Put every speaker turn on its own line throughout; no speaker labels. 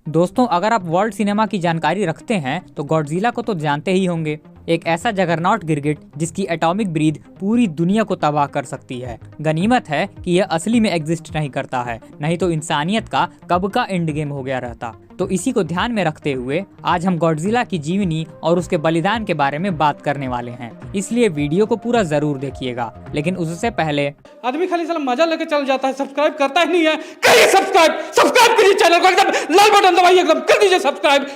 दोस्तों, अगर आप वर्ल्ड सिनेमा की जानकारी रखते हैं तो गॉडजिला को तो जानते ही होंगे। एक ऐसा जगरनॉट गिरगिट जिसकी एटॉमिक ब्रीथ पूरी दुनिया को तबाह कर सकती है। गनीमत है कि यह असली में एग्जिस्ट नहीं करता है, नहीं तो इंसानियत का कब का एंड गेम हो गया रहता। तो इसी को ध्यान में रखते हुए आज हम गॉडजिला की जीवनी और उसके बलिदान के बारे में बात करने वाले हैं, इसलिए वीडियो को पूरा जरूर देखिएगा। लेकिन उससे पहले
आदमी खाली साला मजा लेके चल जाता है, सब्सक्राइब करता ही नहीं है। करिए सब्सक्राइब करिए चैनल को, एकदम लाल बटन दबाइए, एकदम कर दीजिए सब्सक्राइब।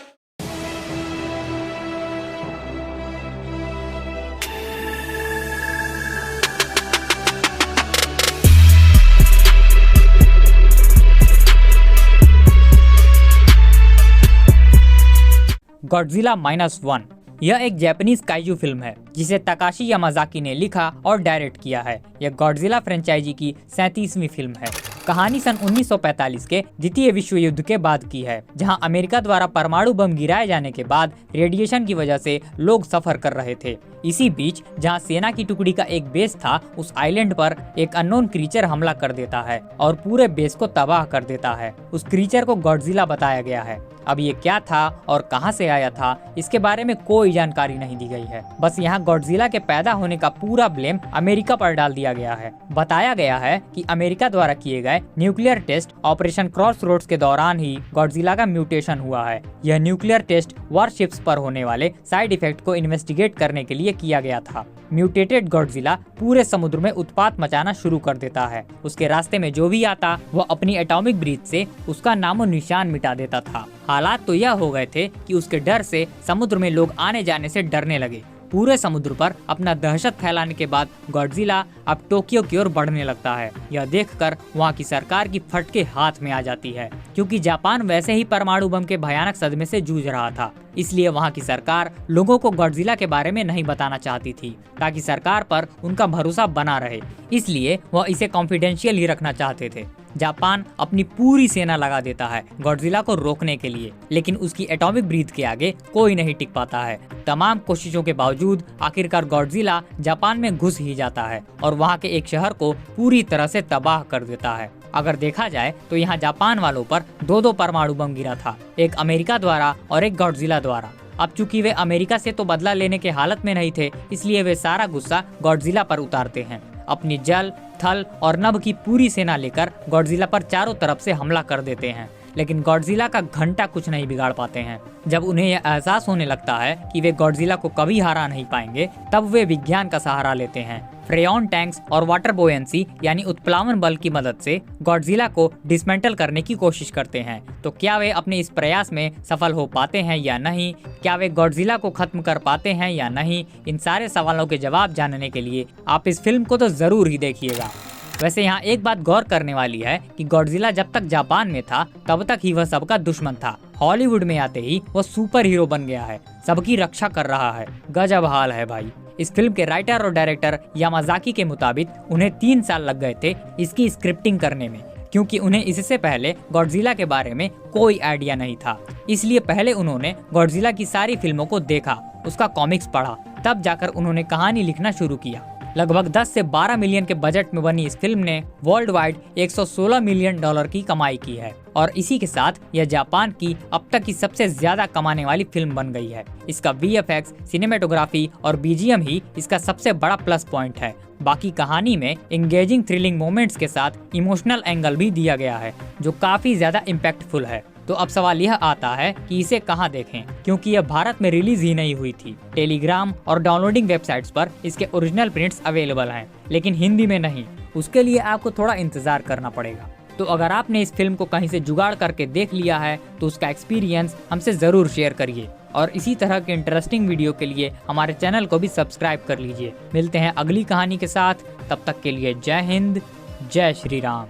गॉडजिला -1 यह एक जापानीज काइजू फिल्म है जिसे तकाशी यामाजाकी ने लिखा और डायरेक्ट किया है। यह गॉडजिला फ्रेंचाइजी की 37वीं फिल्म है। कहानी सन 1945 के द्वितीय विश्व युद्ध के बाद की है, जहां अमेरिका द्वारा परमाणु बम गिराए जाने के बाद रेडिएशन की वजह से लोग सफर कर रहे थे। इसी बीच जहां सेना की टुकड़ी का एक बेस था, उस आइलैंड पर एक अननोन क्रीचर हमला कर देता है और पूरे बेस को तबाह कर देता है। उस क्रीचर को गॉडजिला बताया गया है। अब ये क्या था और कहां से आया था, इसके बारे में कोई जानकारी नहीं दी गई है। बस यहाँ गॉडजिला के पैदा होने का पूरा ब्लेम अमेरिका पर डाल दिया गया है। बताया गया है कि अमेरिका द्वारा किए गए न्यूक्लियर टेस्ट ऑपरेशन क्रॉसरोड्स के दौरान ही गॉडजिला का म्यूटेशन हुआ है। यह न्यूक्लियर टेस्ट वॉरशिप्स पर होने वाले साइड इफेक्ट को इन्वेस्टिगेट करने के लिए किया गया था। म्यूटेटेड गॉडजिला पूरे समुद्र में उत्पात मचाना शुरू कर देता है। उसके रास्ते में जो भी आता वह अपनी एटॉमिक ब्रीथ से उसका नामो निशान मिटा देता था। हालात तो यह हो गए थे कि उसके डर से समुद्र में लोग आने जाने से डरने लगे। पूरे समुद्र पर अपना दहशत फैलाने के बाद गॉडजिला अब टोक्यो की ओर बढ़ने लगता है। यह देखकर वहाँ की सरकार की फटके हाथ में आ जाती है, क्योंकि जापान वैसे ही परमाणु बम के भयानक सदमे से जूझ रहा था। इसलिए वहाँ की सरकार लोगों को गॉडजिला के बारे में नहीं बताना चाहती थी, ताकि सरकार पर उनका भरोसा बना रहे। इसलिए वह इसे कॉन्फिडेंशियल ही रखना चाहते थे। जापान अपनी पूरी सेना लगा देता है गॉडजिला को रोकने के लिए, लेकिन उसकी एटॉमिक ब्रीथ के आगे कोई नहीं टिक पाता है। तमाम कोशिशों के बावजूद आखिरकार गॉडजिला जापान में घुस ही जाता है और वहाँ के एक शहर को पूरी तरह से तबाह कर देता है। अगर देखा जाए तो यहाँ जापान वालों पर दो परमाणु बम गिरा था, एक अमेरिका द्वारा और एक गॉडजिला द्वारा। अब चूंकि वे अमेरिका से तो बदला लेने के हालत में नहीं थे, इसलिए वे सारा गुस्सा गॉडजिला पर उतारते हैं। अपनी जल, थल और नभ की पूरी सेना लेकर गॉडजिला पर चारों तरफ से हमला कर देते हैं, लेकिन गॉडजिला का घंटा कुछ नहीं बिगाड़ पाते हैं। जब उन्हें यह एहसास होने लगता है कि वे गॉडजिला को कभी हरा नहीं पाएंगे, तब वे विज्ञान का सहारा लेते हैं। फ्रेयॉन टैंक्स और वाटर बोयेंसी यानी उत्प्लावन बल की मदद से गॉडजिला को डिसमेंटल करने की कोशिश करते हैं। तो क्या वे अपने इस प्रयास में सफल हो पाते हैं या नहीं, क्या वे गॉडजिला को खत्म कर पाते हैं या नहीं, इन सारे सवालों के जवाब जानने के लिए आप इस फिल्म को तो जरूर ही देखिएगा। वैसे यहाँ एक बात गौर करने वाली है कि गॉडजिला जब तक जापान में था तब तक ही वह सबका दुश्मन था। हॉलीवुड में आते ही वह सुपर हीरो बन गया है, सबकी रक्षा कर रहा है। गजब हाल है भाई। इस फिल्म के राइटर और डायरेक्टर यामाजाकी के मुताबिक उन्हें 3 साल लग गए थे इसकी स्क्रिप्टिंग करने में, क्योंकि उन्हें इससे पहले गॉडजिला के बारे में कोई आइडिया नहीं था। इसलिए पहले उन्होंने गॉडजिला की सारी फिल्मों को देखा, उसका कॉमिक्स पढ़ा, तब जाकर उन्होंने कहानी लिखना शुरू किया। लगभग 10 से 12 मिलियन के बजट में बनी इस फिल्म ने वर्ल्ड वाइड $116 मिलियन की कमाई की है और इसी के साथ यह जापान की अब तक की सबसे ज्यादा कमाने वाली फिल्म बन गई है। इसका VFX, सिनेमेटोग्राफी और BGM ही इसका सबसे बड़ा प्लस पॉइंट है। बाकी कहानी में एंगेजिंग थ्रिलिंग मोमेंट्स के साथ इमोशनल एंगल भी दिया गया है, जो काफी ज्यादा इम्पैक्टफुल है। तो अब सवाल यह आता है कि इसे कहां देखें, क्योंकि यह भारत में रिलीज ही नहीं हुई थी। टेलीग्राम और डाउनलोडिंग वेबसाइट्स पर इसके ओरिजिनल प्रिंट्स अवेलेबल हैं, लेकिन हिंदी में नहीं। उसके लिए आपको थोड़ा इंतजार करना पड़ेगा। तो अगर आपने इस फिल्म को कहीं से जुगाड़ करके देख लिया है तो उसका एक्सपीरियंस हमसे जरूर शेयर करिए और इसी तरह के इंटरेस्टिंग वीडियो के लिए हमारे चैनल को भी सब्सक्राइब कर लीजिए। मिलते हैं अगली कहानी के साथ, तब तक के लिए जय हिंद, जय श्री राम।